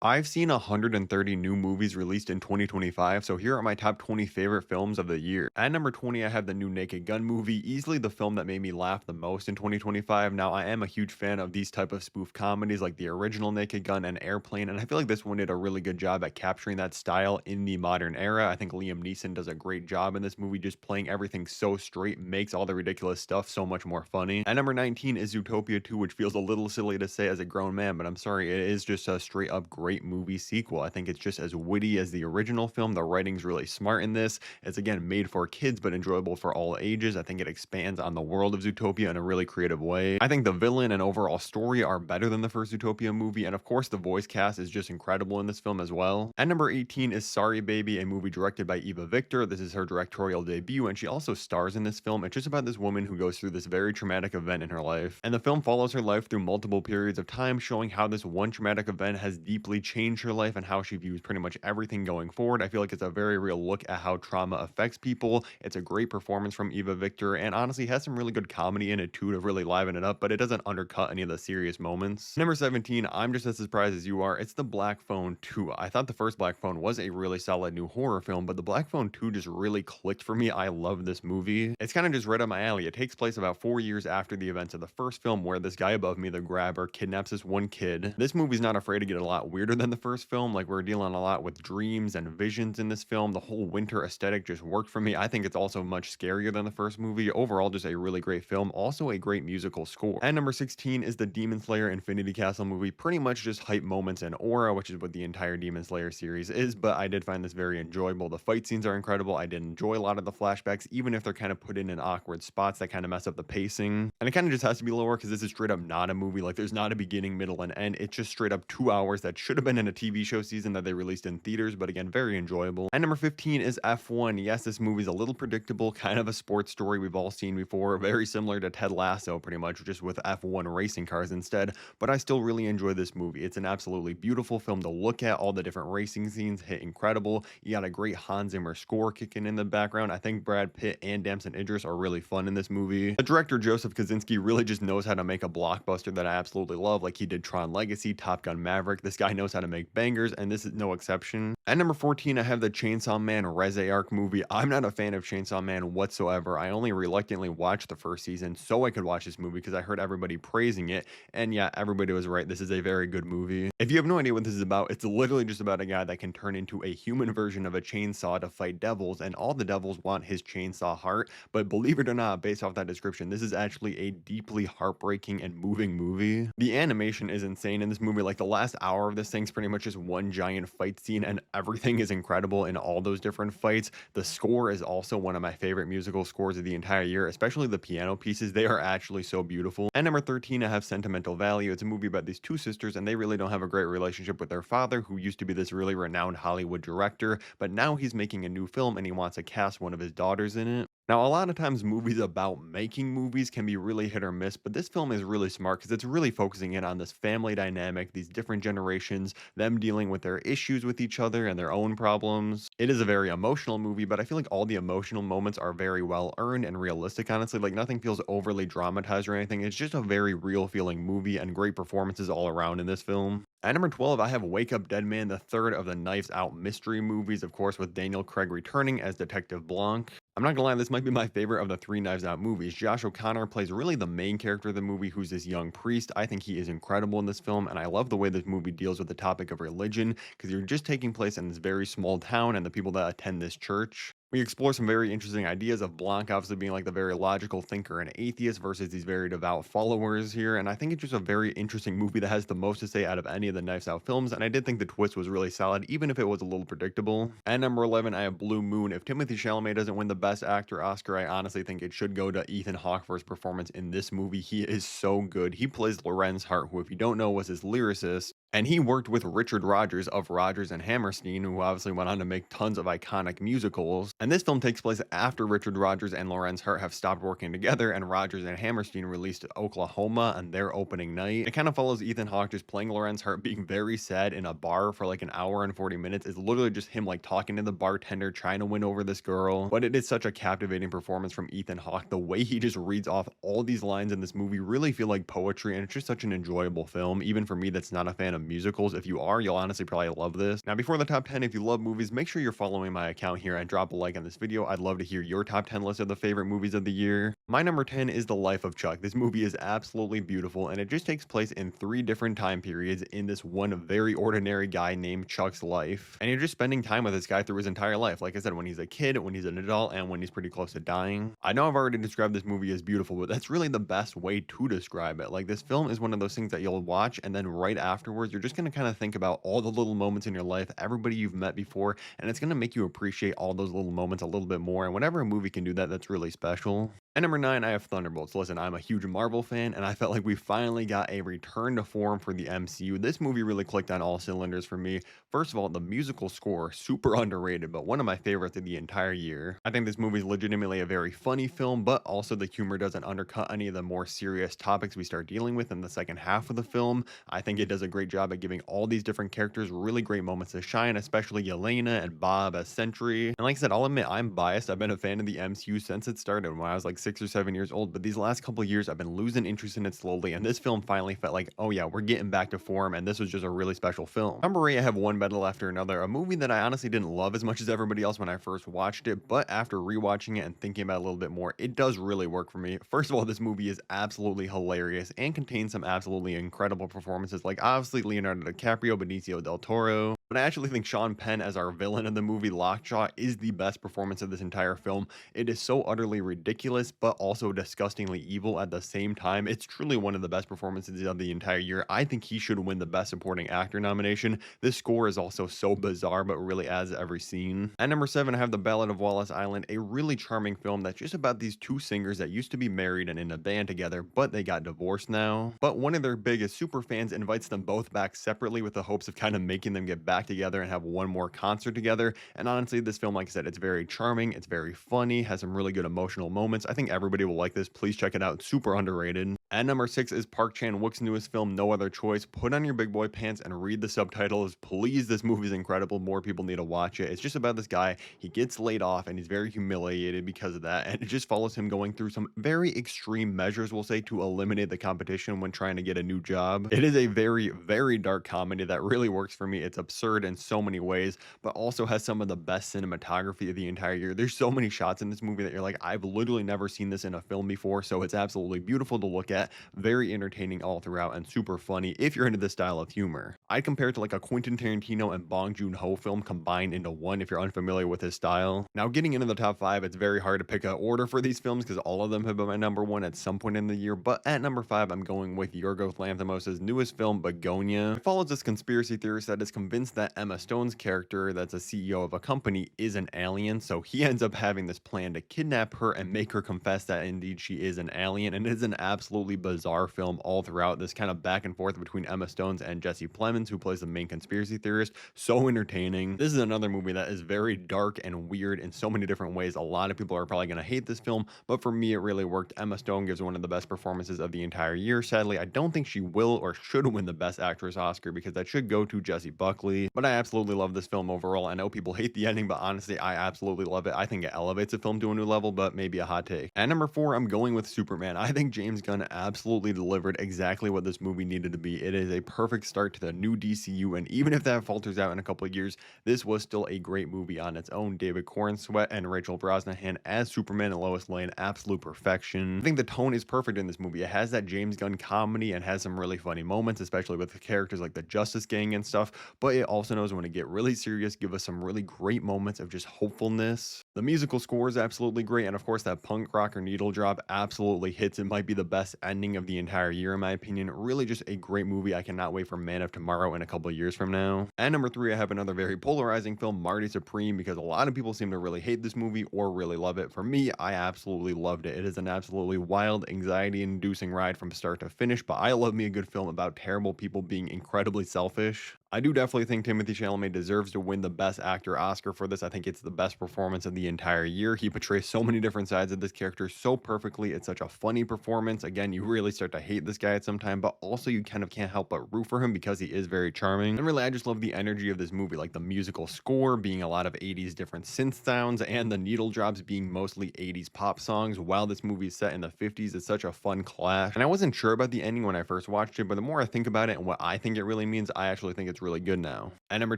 I've seen 130 new movies released in 2025, so here are my top 20 favorite films of the year. At number 20, I have the new Naked Gun movie, easily the film that made me laugh the most in 2025. Now, I am a huge fan of these type of spoof comedies like the original Naked Gun and Airplane, and I feel like this one did a really good job at capturing that style in the modern era. I think Liam Neeson does a great job in this movie, just playing everything so straight, makes all the ridiculous stuff so much more funny. At number 19 is Zootopia 2, which feels a little silly to say as a grown man, but I'm sorry, it is just a straight up great movie sequel. I think it's just as witty as the original film. The writing's really smart in this. It's again made for kids but enjoyable for all ages. I think it expands on the world of Zootopia in a really creative way. I think the villain and overall story are better than the first Zootopia movie, and of course the voice cast is just incredible in this film as well. At number 18 is Sorry Baby, a movie directed by Eva Victor. This is her directorial debut and she also stars in this film. It's just about this woman who goes through this very traumatic event in her life, and the film follows her life through multiple periods of time, showing how this one traumatic event has deeply changed her life and how she views pretty much everything going forward. I feel like it's a very real look at how trauma affects people. It's a great performance from Eva Victor, and honestly has some really good comedy in it too to really liven it up, but it doesn't undercut any of the serious moments. Number 17, I'm just as surprised as you are. It's The Black Phone 2. I thought the first Black Phone was a really solid new horror film, but The Black Phone 2 just really clicked for me. I love this movie. It's kind of just right up my alley. It takes place about 4 years after the events of the first film, where this guy above me, the grabber, kidnaps this one kid. This movie's not afraid to get a lot weirder than the first film. Like, we're dealing a lot with dreams and visions in this film. The whole winter aesthetic just worked for me. I think it's also much scarier than the first movie. Overall, just a really great film. Also a great musical score. At number 16 is the Demon Slayer Infinity Castle movie. Pretty much just hype moments and aura, which is what the entire Demon Slayer series is, but I did find this very enjoyable. The fight scenes are incredible. I did enjoy a lot of the flashbacks, even if they're kind of put in awkward spots that kind of mess up the pacing. And it kind of just has to be lower because this is straight up not a movie. Like, there's not a beginning, middle, and end. It's just straight up 2 hours that should have been in a TV show season that they released in theaters, but again, very enjoyable. And number 15 is F1. Yes, this movie's a little predictable, kind of a sports story we've all seen before, very similar to Ted Lasso, pretty much, just with F1 racing cars instead, but I still really enjoy this movie. It's an absolutely beautiful film to look at. All the different racing scenes hit incredible. You got a great Hans Zimmer score kicking in the background. I think Brad Pitt and Damson Idris are really fun in this movie. The director, Joseph Kosinski, really just knows how to make a blockbuster that I absolutely love, like he did Tron Legacy, Top Gun Maverick. This guy knows how to make bangers, and this is no exception. At number 14, I have the Chainsaw Man Reze Arc movie. I'm not a fan of Chainsaw Man whatsoever. I only reluctantly watched the first season so I could watch this movie because I heard everybody praising it, and yeah, everybody was right. This is a very good movie. If you have no idea what this is about, it's literally just about a guy that can turn into a human version of a chainsaw to fight devils, and all the devils want his chainsaw heart. But believe it or not, based off that description, this is actually a deeply heartbreaking and moving movie. The animation is insane in this movie. Like, the last hour of this thing's pretty much just one giant fight scene, and everything is incredible in all those different fights. The score is also one of my favorite musical scores of the entire year, especially the piano pieces. They are actually so beautiful. At number 13, I have Sentimental Value. It's a movie about these two sisters, and they really don't have a great relationship with their father, who used to be this really renowned Hollywood director, but now he's making a new film and he wants to cast one of his daughters in it. Now, a lot of times movies about making movies can be really hit or miss, but this film is really smart because it's really focusing in on this family dynamic, these different generations, them dealing with their issues with each other and their own problems. It is a very emotional movie, but I feel like all the emotional moments are very well earned and realistic, honestly. Like, nothing feels overly dramatized or anything. It's just a very real feeling movie, and great performances all around in this film. At number 12, I have Wake Up Dead Man, the third of the Knives Out mystery movies, of course, with Daniel Craig returning as Detective Blanc. I'm not gonna lie, this might be my favorite of the three Knives Out movies. Josh O'Connor plays really the main character of the movie, who's this young priest. I think he is incredible in this film, and I love the way this movie deals with the topic of religion, because you're just taking place in this very small town and the people that attend this church. We explore some very interesting ideas of Blanc obviously being like the very logical thinker and atheist versus these very devout followers here, and I think it's just a very interesting movie that has the most to say out of any of the Knives Out films, and I did think the twist was really solid, even if it was a little predictable. At number 11, I have Blue Moon. If Timothée Chalamet doesn't win the Best Actor Oscar, I honestly think it should go to Ethan Hawke for his performance in this movie. He is so good. He plays Lorenz Hart, who, if you don't know, was his lyricist, and he worked with Richard Rodgers of Rodgers and Hammerstein, who obviously went on to make tons of iconic musicals. And this film takes place after Richard Rodgers and Lorenz Hart have stopped working together, and Rodgers and Hammerstein released Oklahoma on their opening night. It kind of follows Ethan Hawke just playing Lorenz Hart being very sad in a bar for like an hour and 40 minutes. It's literally just him like talking to the bartender, trying to win over this girl. But it is such a captivating performance from Ethan Hawke. The way he just reads off all these lines in this movie really feel like poetry, and it's just such an enjoyable film, even for me that's not a fan fan of musicals. If you are, you'll honestly probably love this. Now, before the top 10, if you love movies, make sure you're following my account here and drop a like on this video. I'd love to hear your top 10 list of the favorite movies of the year. My number 10 is The Life of Chuck. This movie is absolutely beautiful, and it just takes place in 3 different time periods in this one very ordinary guy named Chuck's life. And you're just spending time with this guy through his entire life. Like I said, when he's a kid, when he's an adult, and when he's pretty close to dying. I know I've already described this movie as beautiful, but that's really the best way to describe it. Like, this film is one of those things that you'll watch, and then right afterwards, you're just going to kind of think about all the little moments in your life, everybody you've met before, and it's going to make you appreciate all those little moments a little bit more. And whenever a movie can do that, that's really special. At number 9, I have Thunderbolts. Listen, I'm a huge Marvel fan, and I felt like we finally got a return to form for the MCU. This movie really clicked on all cylinders for me. First of all, the musical score, super underrated, but one of my favorites of the entire year. I think this movie is legitimately a very funny film, but also the humor doesn't undercut any of the more serious topics we start dealing with in the second half of the film. I think it does a great job at giving all these different characters really great moments to shine, especially Yelena and Bob as Sentry. And like I said, I'll admit I'm biased. I've been a fan of the MCU since it started when I was like 6 or 7 years old, but these last couple of years I've been losing interest in it slowly, and this film finally felt like, oh yeah, we're getting back to form, and this was just a really special film. Number 8, I have One Battle After Another, a movie that I honestly didn't love as much as everybody else when I first watched it, but after rewatching it and thinking about it a little bit more, it does really work for me. First of all, this movie is absolutely hilarious and contains some absolutely incredible performances, like obviously Leonardo DiCaprio, Benicio del Toro, but I actually think Sean Penn as our villain in the movie Lockjaw is the best performance of this entire film. It is so utterly ridiculous, but also disgustingly evil at the same time. It's truly one of the best performances of the entire year. I think he should win the Best Supporting Actor nomination. This score is also so bizarre, but really adds every scene. At number 7, I have The Ballad of Wallace Island, a really charming film that's just about these two singers that used to be married and in a band together, but they got divorced now. But one of their biggest super fans invites them both back separately with the hopes of kind of making them get back together and have one more concert together. And honestly, this film, like I said, it's very charming, it's very funny, has some really good emotional moments. I think everybody will like this. Please check it out. It's super underrated. At number 6 is Park Chan-wook's newest film, No Other Choice. Put on your big boy pants and read the subtitles. Please, this movie is incredible. More people need to watch it. It's just about this guy. He gets laid off and he's very humiliated because of that. And it just follows him going through some very extreme measures, we'll say, to eliminate the competition when trying to get a new job. It is a very, very dark comedy that really works for me. It's absurd in so many ways, but also has some of the best cinematography of the entire year. There's so many shots in this movie that you're like, I've literally never seen this in a film before. So it's absolutely beautiful to look at, very entertaining all throughout, and super funny if you're into this style of humor. I'd compare it to like a Quentin Tarantino and Bong Joon-ho film combined into one if you're unfamiliar with his style. Now, getting into the top 5, it's very hard to pick an order for these films because all of them have been my number 1 at some point in the year, but at number 5, I'm going with Yorgos Lanthimos' newest film, Begonia. It follows this conspiracy theorist that is convinced that Emma Stone's character, that's a CEO of a company, is an alien, so he ends up having this plan to kidnap her and make her confess that indeed she is an alien. And it is an absolutely bizarre film all throughout, this kind of back and forth between Emma Stone's and Jesse Plemons, who plays the main conspiracy theorist. So entertaining. This is another movie that is very dark and weird in so many different ways. A lot of people are probably going to hate this film, but for me it really worked. Emma Stone gives one of the best performances of the entire year. Sadly, I don't think she will or should win the Best Actress Oscar because that should go to Jessie Buckley, but I absolutely love this film overall. I know people hate the ending, but honestly, I absolutely love it. I think it elevates the film to a new level, but maybe a hot take. At number 4, I'm going with Superman. I think James Gunn absolutely delivered exactly what this movie needed to be. It is a perfect start to the new DCU, and even if that falters out in a couple of years, this was still a great movie on its own. David Cornsweet and Rachel Brosnahan as Superman and Lois Lane, absolute perfection. I think the tone is perfect in this movie. It has that James Gunn comedy and has some really funny moments, especially with the characters like the Justice Gang and stuff, but it also knows when to get really serious, give us some really great moments of just hopefulness. The musical score is absolutely great, and of course that punk rocker needle drop absolutely hits. It might be the best ending of the entire year in my opinion. Really just a great movie. I cannot wait for Man of Tomorrow in a couple of years from now. At number 3, I have another very polarizing film, Marty Supreme, because a lot of people seem to really hate this movie or really love it. For me, I absolutely loved it. It is an absolutely wild, anxiety-inducing ride from start to finish, but I love me a good film about terrible people being incredibly selfish. I do definitely think Timothée Chalamet deserves to win the Best Actor Oscar for this. I think it's the best performance of the entire year. He portrays so many different sides of this character so perfectly. It's such a funny performance. Again, you really start to hate this guy at some time, but also you kind of can't help but root for him because he is very charming. And really, I just love the energy of this movie, like the musical score being a lot of 80s different synth sounds and the needle drops being mostly 80s pop songs. While this movie is set in the 50s, it's such a fun clash. And I wasn't sure about the ending when I first watched it, but the more I think about it and what I think it really means, I actually think it's really good now. At number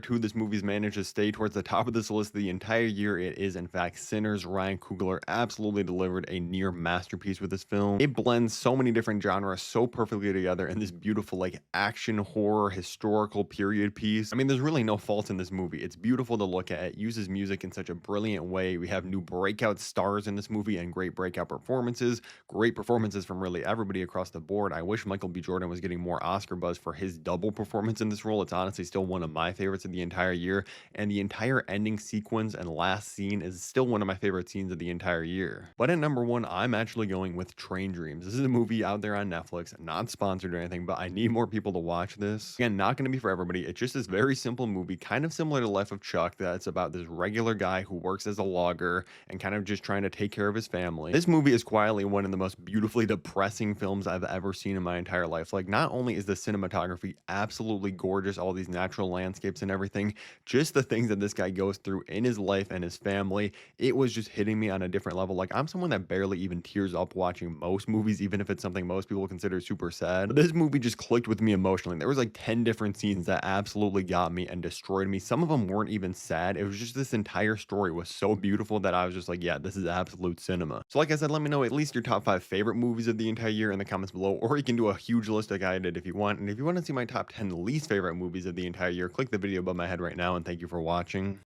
two, this movie's managed to stay towards the top of this list the entire year. It is, in fact, Sinners. Ryan Coogler absolutely delivered a near masterpiece with this film. It blends so many different genres so perfectly together in this beautiful, like, action, horror, historical period piece. I mean, there's really no faults in this movie. It's beautiful to look at. It uses music in such a brilliant way. We have new breakout stars in this movie and great breakout performances. Great performances from really everybody across the board. I wish Michael B. Jordan was getting more Oscar buzz for his double performance in this role. It's honestly still one of my favorites of the entire year, and the entire ending sequence and last scene is still one of my favorite scenes of the entire year. But at number one, I'm actually going with Train Dreams. This is a movie out there on Netflix, not sponsored or anything, but I need more people to watch this. Again, not going to be for everybody. It's just this very simple movie, kind of similar to Life of Chuck, that's about this regular guy who works as a logger and kind of just trying to take care of his family. This movie is quietly one of the most beautifully depressing films I've ever seen in my entire life. Like, not only is the cinematography absolutely gorgeous, all these natural landscapes and everything, just the things that this guy goes through in his life and his family, it was just hitting me on a different level. Like, I'm someone that barely even tears up watching most movies, even if it's something most people consider super sad. But this movie just clicked with me emotionally. There was like 10 different scenes that absolutely got me and destroyed me. Some of them weren't even sad. It was just this entire story was so beautiful that I was just like, yeah, this is absolute cinema. So like I said, let me know at least your top 5 favorite movies of the entire year in the comments below, or you can do a huge list like I did if you want. And if you want to see my top 10 least favorite movies of the entire year, click the video above my head right now, and thank you for watching.